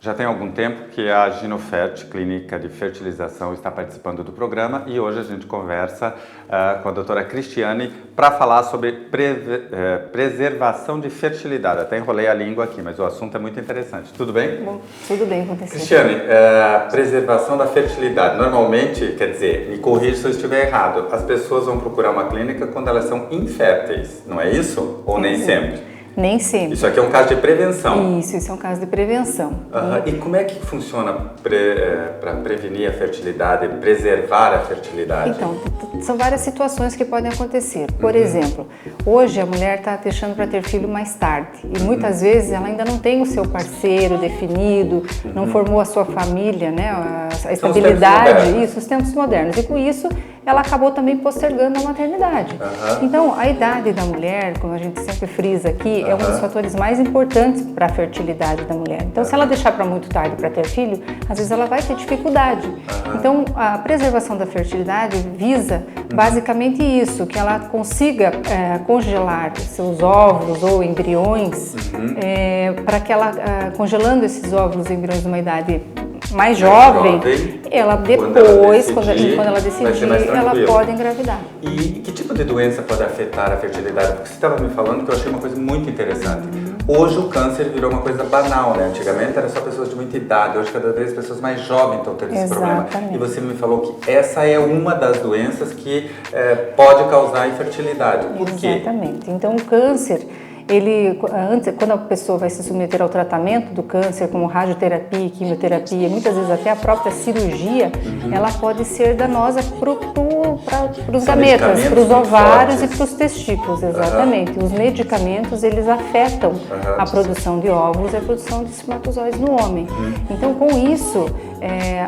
Já tem algum tempo que a Ginofert, Clínica de Fertilização, está participando do programa e hoje a gente conversa com a doutora Cristiane para falar sobre preservação de fertilidade. Até enrolei a língua aqui, mas o assunto é muito interessante. Tudo bem? Bom, tudo bem com você. Cristiane, preservação da fertilidade. Normalmente, quer dizer, me corrija se eu estiver errado, as pessoas vão procurar uma clínica quando elas são inférteis, não é isso? Ou nem sempre? Nem sempre. Isso aqui é um caso de prevenção. Isso é um caso de prevenção. E como é que funciona para prevenir a fertilidade, preservar a fertilidade? Então, são várias situações que podem acontecer. Por exemplo, hoje a mulher está deixando para ter filho mais tarde e muitas vezes ela ainda não tem o seu parceiro definido, não formou a sua família, né? A estabilidade, isso, os tempos modernos. E com isso ela acabou também postergando a maternidade. Então, a idade da mulher, como a gente sempre frisa aqui, é um dos fatores mais importantes para a fertilidade da mulher. Então, se ela deixar para muito tarde para ter filho, às vezes ela vai ter dificuldade. Então, a preservação da fertilidade visa basicamente isso, que ela consiga congelar seus óvulos ou embriões, para que ela, congelando esses óvulos e embriões numa idade mais jovem, ela depois, quando ela decidir, ela pode engravidar. E que tipo de doença pode afetar a fertilidade? Porque você estava me falando que eu achei uma coisa muito interessante. Hoje o câncer virou uma coisa banal, né? Antigamente era só pessoas de muita idade, hoje cada vez pessoas mais jovens estão tendo esse problema. E você me falou que essa é uma das doenças que pode causar infertilidade. Por quê? Exatamente. Então o câncer, quando a pessoa vai se submeter ao tratamento do câncer, como radioterapia, quimioterapia, muitas vezes até a própria cirurgia, ela pode ser danosa para os gametas, para os ovários e para os testículos, exatamente. Os medicamentos, eles afetam a produção de óvulos e a produção de espermatozoides no homem. Então, com isso,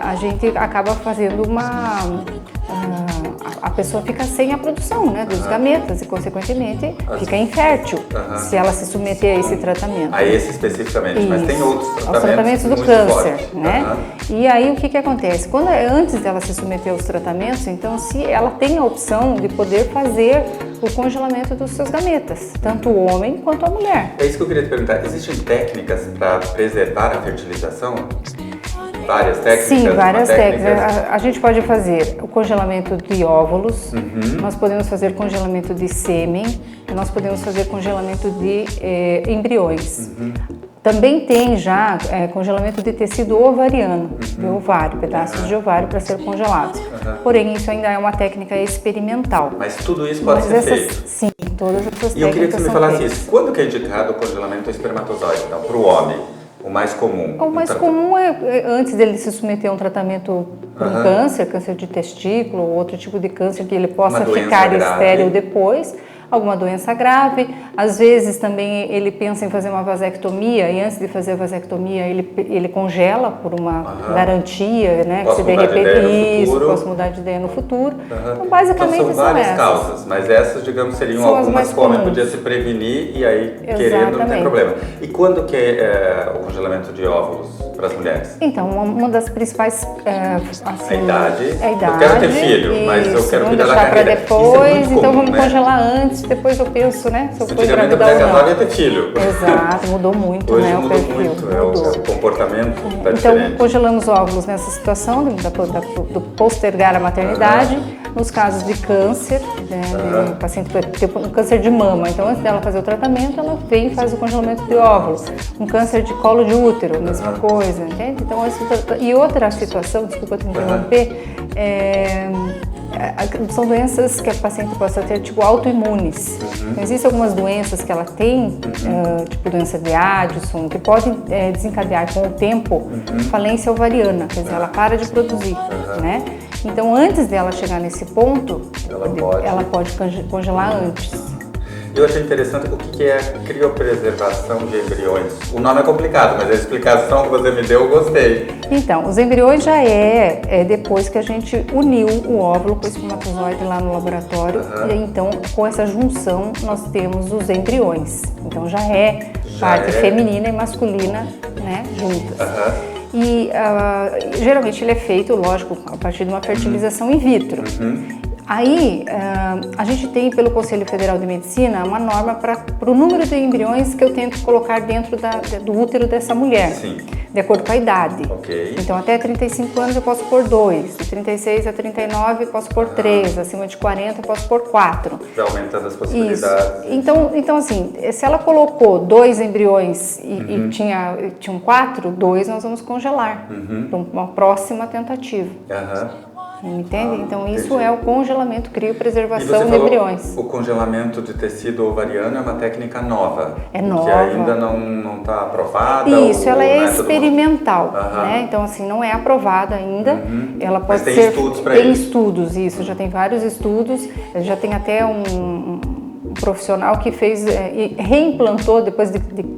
a gente acaba fazendo a pessoa fica sem a produção, né, dos gametas e, consequentemente, fica infértil se ela se submeter a esse tratamento. A esse especificamente, mas tem outros tratamentos. Os tratamentos do câncer, fortes, né? E aí o que acontece? Antes dela se submeter aos tratamentos, então, se ela tem a opção de poder fazer o congelamento dos seus gametas, tanto o homem quanto a mulher. É isso que eu queria te perguntar. Existem técnicas para preservar a fertilização? Várias técnicas? Sim, várias técnicas. A gente pode fazer o congelamento de óvulos, nós podemos fazer congelamento de sêmen, nós podemos fazer congelamento de embriões. Também tem já congelamento de tecido ovariano, de ovário, pedaços de ovário para ser congelados. Porém, isso ainda é uma técnica experimental. Mas tudo isso pode ser feito? Sim, todas essas técnicas. E eu queria que você me falasse isso. Quando que é indicado o congelamento do espermatozoide, então, para o homem? O mais comum? O mais comum é antes dele se submeter a um tratamento para um câncer de testículo ou outro tipo de câncer que ele possa ficar estéril depois, alguma doença grave. Às vezes também ele pensa em fazer uma vasectomia e antes de fazer a vasectomia ele congela por uma garantia, né? Posso que se de repente posso mudar de ideia no futuro. Então basicamente então, são várias essas causas, mas essas, digamos, seriam são algumas como podia se prevenir e aí querendo não tem problema. E quando que é o congelamento de óvulos para as mulheres? Então, uma das principais assim, a idade. Eu quero ter filho, mas eu quero cuidar da carreira. Para depois, então comum, vamos congelar antes, depois eu penso, né? Se eu for antigamente a mulher casada ia ter filho. Exato, mudou muito, hoje né? Mudou muito, o comportamento está diferente. Então, congelamos óvulos nessa situação do postergar a maternidade. Nos casos de câncer, o paciente vai ter um câncer de mama, então antes dela fazer o tratamento, ela vem e faz o congelamento de óvulos. Um câncer de colo de útero, mesma coisa, entende? Então, e outra situação, desculpa te interromper, são doenças que a paciente possa ter, tipo autoimunes. Então, existem algumas doenças que ela tem, tipo doença de Addison, que podem desencadear com o tempo falência ovariana, quer dizer, ela para de produzir, né? Então, antes dela chegar nesse ponto, ela pode congelar antes. Eu achei interessante o que é a criopreservação de embriões. O nome é complicado, mas a explicação que você me deu eu gostei. Então, os embriões já depois que a gente uniu o óvulo com o espermatozoide lá no laboratório. E então, com essa junção, nós temos os embriões. Então, já é parte feminina e masculina, né, juntas. E geralmente ele é feito, lógico, a partir de uma fertilização in vitro. Aí, a gente tem pelo Conselho Federal de Medicina uma norma para o número de embriões que eu tento colocar dentro do útero dessa mulher. Sim. De acordo com a idade. Ok. Então, até 35 anos eu posso pôr 2, de 36 a 39 eu posso pôr 3, acima de 40 eu posso pôr 4. Vai aumentando as possibilidades. Isso. Então, assim, se ela colocou 2 embriões e tinham 4, 2 nós vamos congelar para uma próxima tentativa. Entende? Então, isso entendi. é o congelamento, criopreservação de falou, embriões. o congelamento de tecido ovariano é uma técnica nova. É nova. Que ainda não está aprovada. Isso, ela é experimental, né? Então, assim, não é aprovada ainda. Ela pode Mas tem ser... estudos para Tem isso? estudos, isso. Já tem vários estudos. Já tem até um profissional que fez e reimplantou depois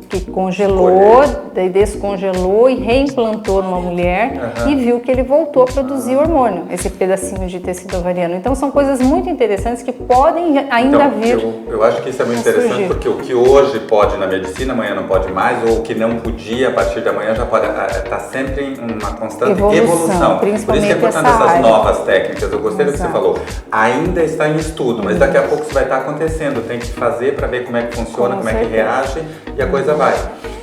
que congelou, daí descongelou e reimplantou numa mulher e viu que ele voltou a produzir hormônio, esse pedacinho de tecido ovariano. Então são coisas muito interessantes que podem ainda vir. Eu acho que isso é muito interessante surgir. Porque o que hoje pode na medicina, amanhã não pode mais, ou o que não podia a partir de amanhã já pode estar sempre em uma constante evolução. Principalmente por isso que é importante essas novas técnicas. Eu gostei do que você falou. Ainda está em estudo, mas daqui a pouco isso vai estar acontecendo. Tem que fazer para ver como é que funciona, como é que reage e a coisa vai.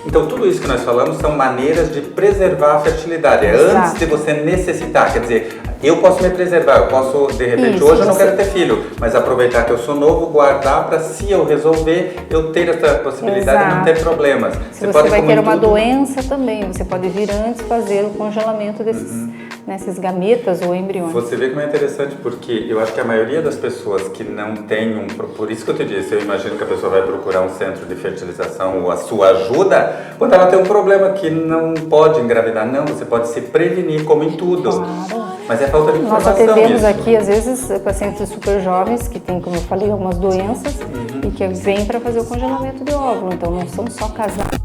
Então tudo isso que nós falamos são maneiras de preservar a fertilidade. É antes de você necessitar, quer dizer, eu posso me preservar, eu posso, de repente, hoje eu não quero ter filho, mas aproveitar que eu sou novo, guardar para se eu resolver, eu ter essa possibilidade de não ter problemas. Se você vai ter uma doença também, você pode vir antes fazer o congelamento desses gametas ou embriões. Você vê como é interessante, porque eu acho que a maioria das pessoas que não tem por isso que eu te disse, eu imagino que a pessoa vai procurar um centro de fertilização ou a sua ajuda, quando ela tem um problema que não pode engravidar. Não, você pode se prevenir como em tudo. Claro. Mas é falta de informação. Nós atendemos aqui, às vezes, pacientes super jovens que têm, como eu falei, algumas doenças e que vêm para fazer o congelamento de óvulo. Então, não são só casados.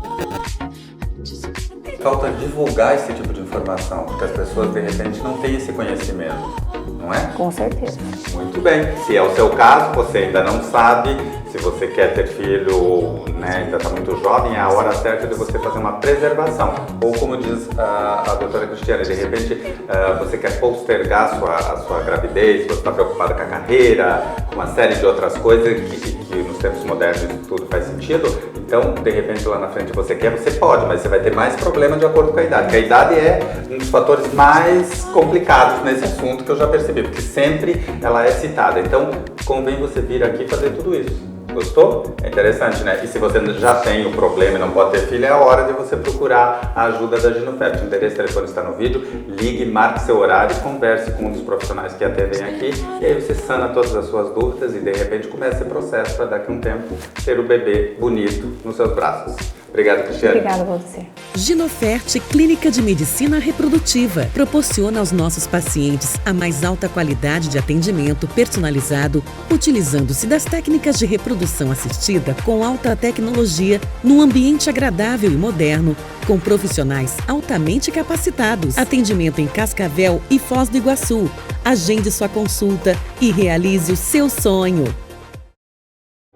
Falta divulgar esse tipo de informação, porque as pessoas, de repente, não têm esse conhecimento, não é? Com certeza. Muito bem. Se é o seu caso, você ainda não sabe, se você quer ter filho, né, ainda está muito jovem, é a hora certa de você fazer uma preservação. Ou como diz a doutora Cristiane, de repente você quer postergar a sua gravidez, você está preocupada com a carreira, com uma série de outras coisas que nos tempos modernos tudo faz sentido. Então, de repente, lá na frente você pode, mas você vai ter mais problemas de acordo com a idade. Porque a idade é um dos fatores mais complicados nesse assunto que eu já percebi, porque sempre ela é citada. Então, convém você vir aqui fazer tudo isso. Gostou? É interessante, né? E se você já tem o problema e não pode ter filho, é a hora de você procurar a ajuda da Ginofert. O endereço, telefone está no vídeo. Ligue, marque seu horário, converse com um dos profissionais que atendem aqui e aí você sana todas as suas dúvidas e de repente começa esse processo para daqui a um tempo ter o bebê bonito nos seus braços. Obrigado, Cristiane. Obrigada a você. Ginofert Clínica de Medicina Reprodutiva proporciona aos nossos pacientes a mais alta qualidade de atendimento personalizado, utilizando-se das técnicas de reprodução assistida com alta tecnologia, num ambiente agradável e moderno, com profissionais altamente capacitados. Atendimento em Cascavel e Foz do Iguaçu. Agende sua consulta e realize o seu sonho.